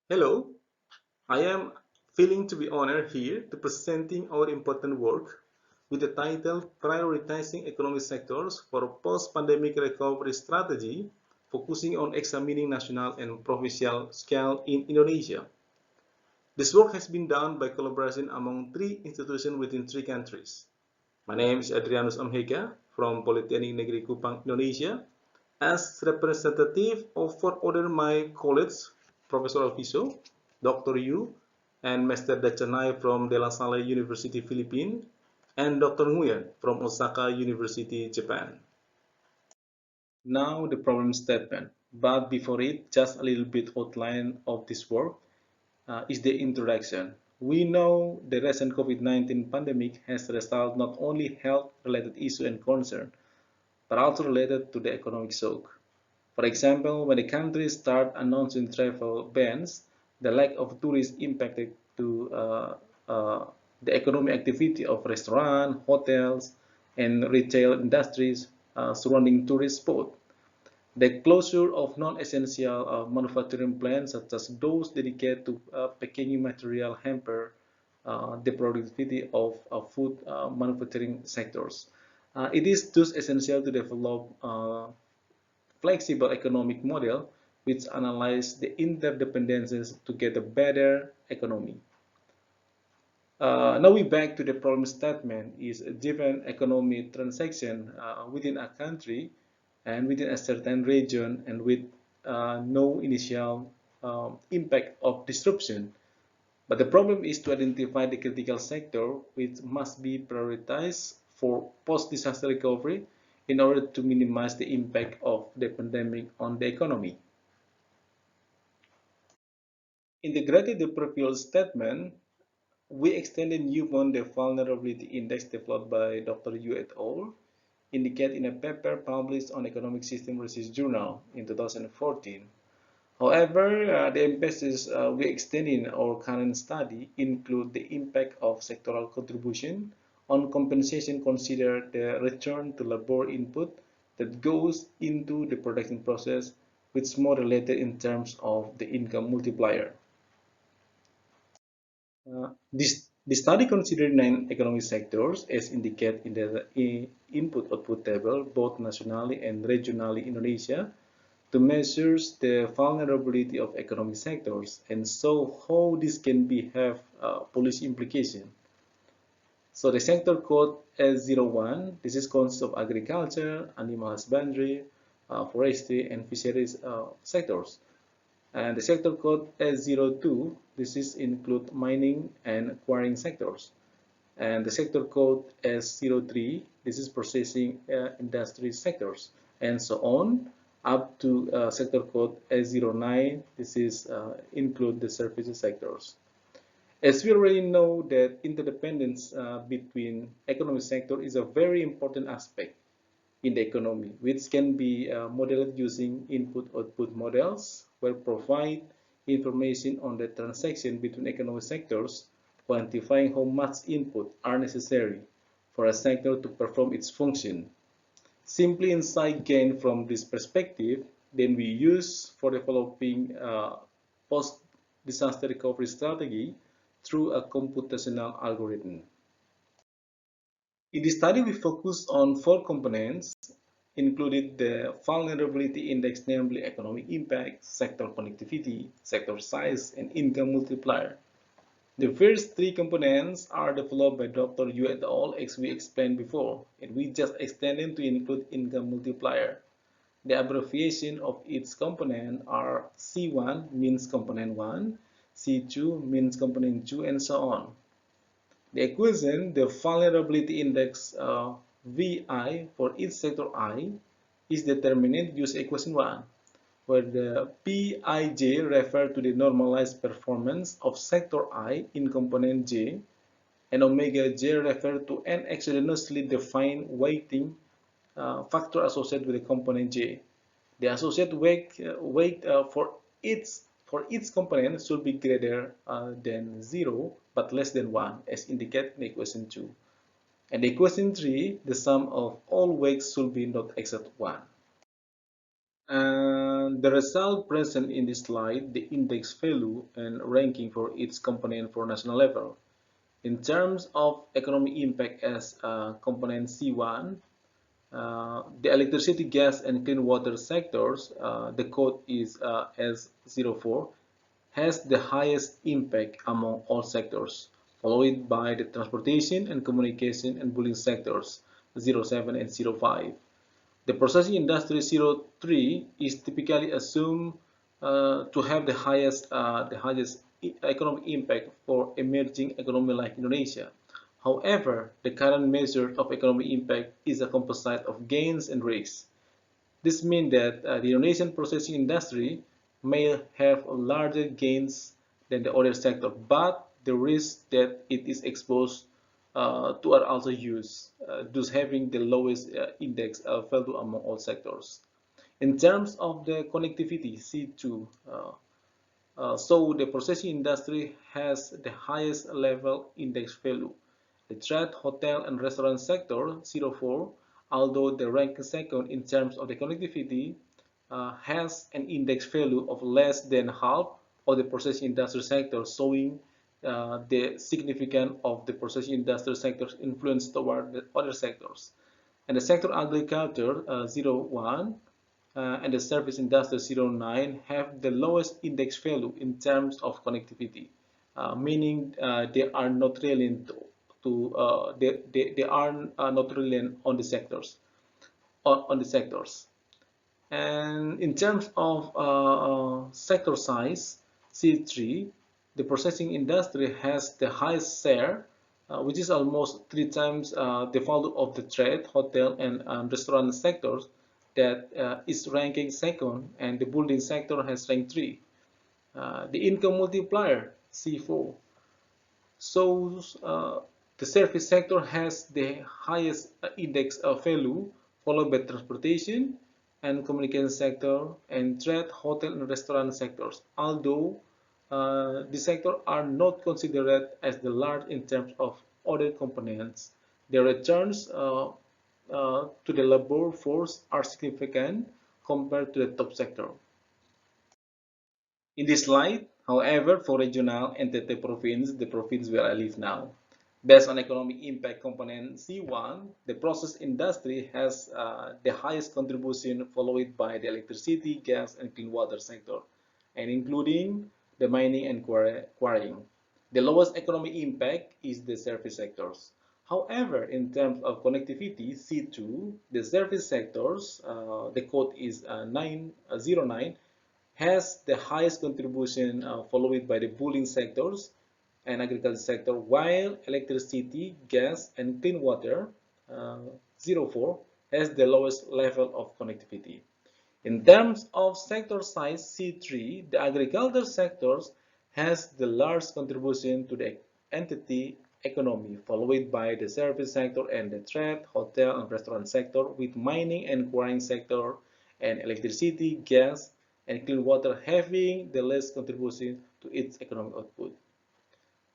Hello, I am feeling to be honored here to presenting our important work with the title Prioritizing Economic Sectors for a Post-Pandemic Recovery Strategy, focusing on examining national and provincial scale in Indonesia. This work has been done by collaboration among three institutions within three countries. My name is Adrianus Amheka from Politeknik Negeri Kupang, Indonesia. As representative of four other my colleagues, Professor Alviso, Dr. Yu, and Mr. Dachanai from De La Salle University, Philippines, and Dr. Nguyen from Osaka University, Japan. Now the problem statement, but before it, just a little bit outline of this work is the introduction. We know the recent COVID-19 pandemic has resulted not only health-related issue and concern, but also related to the economic shock. For example, when the countries start announcing travel bans, the lack of tourists impacted to uh, the economic activity of restaurants, hotels, and retail industries surrounding tourist spots. The closure of non-essential manufacturing plants, such as those dedicated to packaging material, hamper the productivity of food manufacturing sectors. It is thus essential to develop flexible economic model which analyze the interdependencies to get a better economy. Now we back to the problem statement is a given economic transaction within a country and within a certain region and with no initial impact of disruption. But the problem is to identify the critical sector which must be prioritized for post-disaster recovery in order to minimize the impact of the pandemic on the economy. Integrated the previous statement, we extended new on the vulnerability index developed by Dr. Yu et al. Indicate in a paper published on Economic System Research Journal in 2014. However, the emphasis we extend in our current study include the impact of sectoral contribution on compensation, consider the return to labor input that goes into the production process, which is more related in terms of the income multiplier. The study considered nine economic sectors as indicated in the input-output table, both nationally and regionally in Indonesia, to measure the vulnerability of economic sectors and so how this can be have policy implication. So the sector code S01, this is consists of agriculture, animal husbandry, forestry, and fisheries sectors. And the sector code S02, this is include mining and quarrying sectors. And the sector code S03, this is processing industry sectors, and so on, up to sector code S09, this is include the services sectors. As we already know that interdependence between economic sector is a very important aspect in the economy, which can be modeled using input-output models, where provide information on the transaction between economic sectors, quantifying how much input are necessary for a sector to perform its function. Simply insight gained from this perspective, then we use for developing post-disaster recovery strategy through a computational algorithm. In the study, we focused on four components, included the vulnerability index, namely economic impact, sector connectivity, sector size, and income multiplier. The first three components are developed by Dr. Yu et al. As we explained before, and we just extended to include income multiplier. The abbreviation of each component are C1 means component 1, C2 means component 2, and so on. The equation, the vulnerability index VI for each sector I is determined using equation 1, where the Pij refer to the normalized performance of sector I in component J, and omega J refer to an exogenously defined weighting factor associated with the component J. The associated weight for each component should be greater than 0 but less than 1 as indicated in equation 2. And equation 3, the sum of all weights should be not exceed 1. And the result present in this slide, the index value and ranking for each component for national level. In terms of economic impact as component C1, the electricity, gas, and clean water sectors, the code is S04, has the highest impact among all sectors, followed by the transportation and communication and building sectors, 07 and 05. The processing industry 03 is typically assumed to have the highest economic impact for emerging economy like Indonesia. However, the current measure of economic impact is a composite of gains and risks. This means that the Indonesian processing industry may have larger gains than the other sector, but the risks that it is exposed to are also huge, thus having the lowest index value among all sectors. In terms of the connectivity, C2, so the processing industry has the highest level index value. The trade, hotel, and restaurant sector, 04, although the rank second in terms of the connectivity, has an index value of less than half of the processing industry sector, showing the significance of the processing industry sector's influence toward the other sectors. And the sector agriculture, 01, and the service industry 09 have the lowest index value in terms of connectivity, meaning they are not relevant they are not relevant on the sectors on the sectors. And in terms of sector size, C3, the processing industry has the highest share, which is almost 3 times the value of the trade, hotel, and restaurant sectors that is ranking second, and the building sector has ranked 3. The income multiplier, C4, shows the service sector has the highest index of value, followed by transportation and communication sector and trade, hotel, and restaurant sectors. Although the sectors are not considered as the large in terms of other components, their returns to the labor force are significant compared to the top sector. In this slide, however, for regional and the province, the province where I live now, based on economic impact component C1, the process industry has the highest contribution, followed by the electricity, gas, and clean water sector, and including the mining and quarrying. The lowest economic impact is the service sectors. However, in terms of connectivity, C2, the service sectors, the code is 909, has the highest contribution, followed by the building sectors and agriculture sector, while electricity, gas, and clean water, 04, has the lowest level of connectivity. In terms of sector size, C3, the agriculture sectors has the largest contribution to the entity economy, followed by the service sector and the trade, hotel, and restaurant sector, with mining and quarrying sector and electricity, gas, and clean water having the least contribution to its economic output.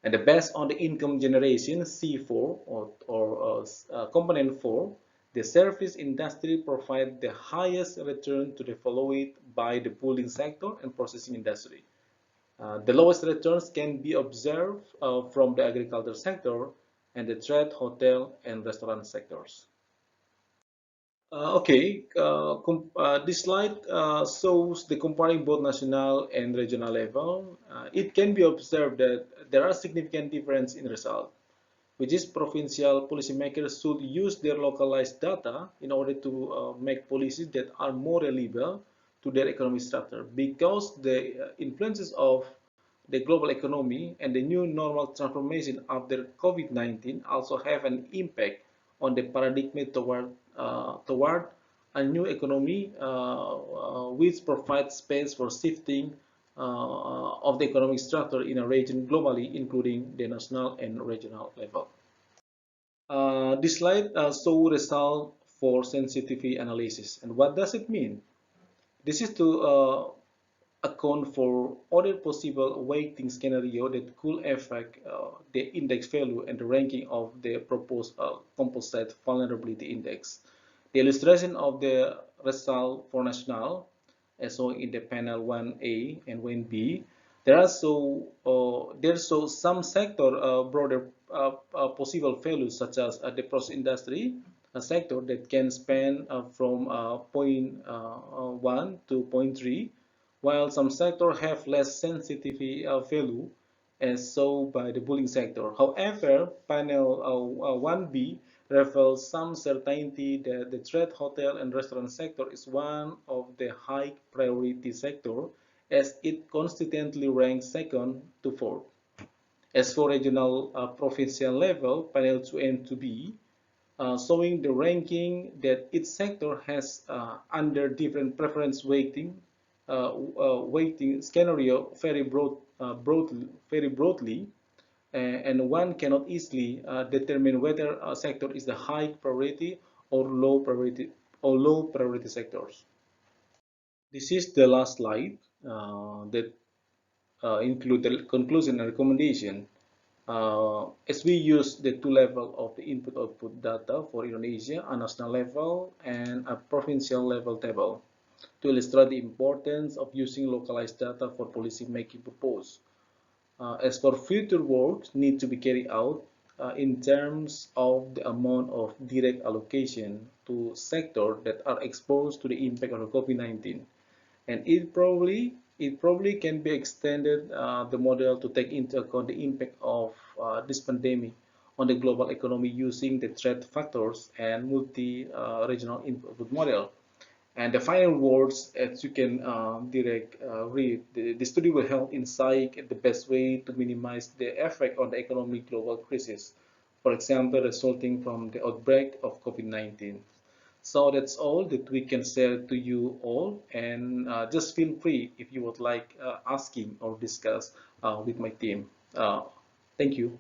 And based on the income generation, C4 or component 4, the service industry provides the highest return to the followed by the building sector and processing industry. The lowest returns can be observed from the agriculture sector and the trade, hotel, and restaurant sectors. This slide shows the comparing both national and regional level. It can be observed that there are significant differences in result, which is provincial policymakers should use their localized data in order to make policies that are more reliable to their economic structure, because the influences of the global economy and the new normal transformation after COVID-19 also have an impact on the paradigm toward a new economy which provides space for shifting of the economic structure in a region globally, including the national and regional level. This slide shows result for sensitivity analysis. And what does it mean? This is to account for other possible weighting scenario that could affect the index value and the ranking of the proposed composite vulnerability index. The illustration of the result for national as shown in the panel 1A and 1B. There's some sector broader possible values such as the process industry, a sector that can span from point 1 to point 3, while some sectors have less sensitivity value as shown by the bullying sector. However, panel 1B reveals some certainty that the trade, hotel, and restaurant sector is one of the high priority sector as it consistently ranks second to fourth. As for regional provincial level, panel 2 and 2B, showing the ranking that each sector has under different preference weighting scenario very broadly, and one cannot easily determine whether a sector is the high priority or low priority sectors. This is the last slide that include the conclusion and recommendation. As we use the two levels of the input-output data for Indonesia, a national level and a provincial level table, to illustrate the importance of using localized data for policy making purpose. As for future work need to be carried out in terms of the amount of direct allocation to sectors that are exposed to the impact of COVID-19, and it probably can be extended the model to take into account the impact of this pandemic on the global economy using the threat factors and multi-regional input model. And the final words, as you can read, the study will help insight the best way to minimize the effect on the economic global crisis, for example, resulting from the outbreak of COVID-19. So that's all that we can share to you all, and just feel free if you would like asking or discuss with my team. Thank you.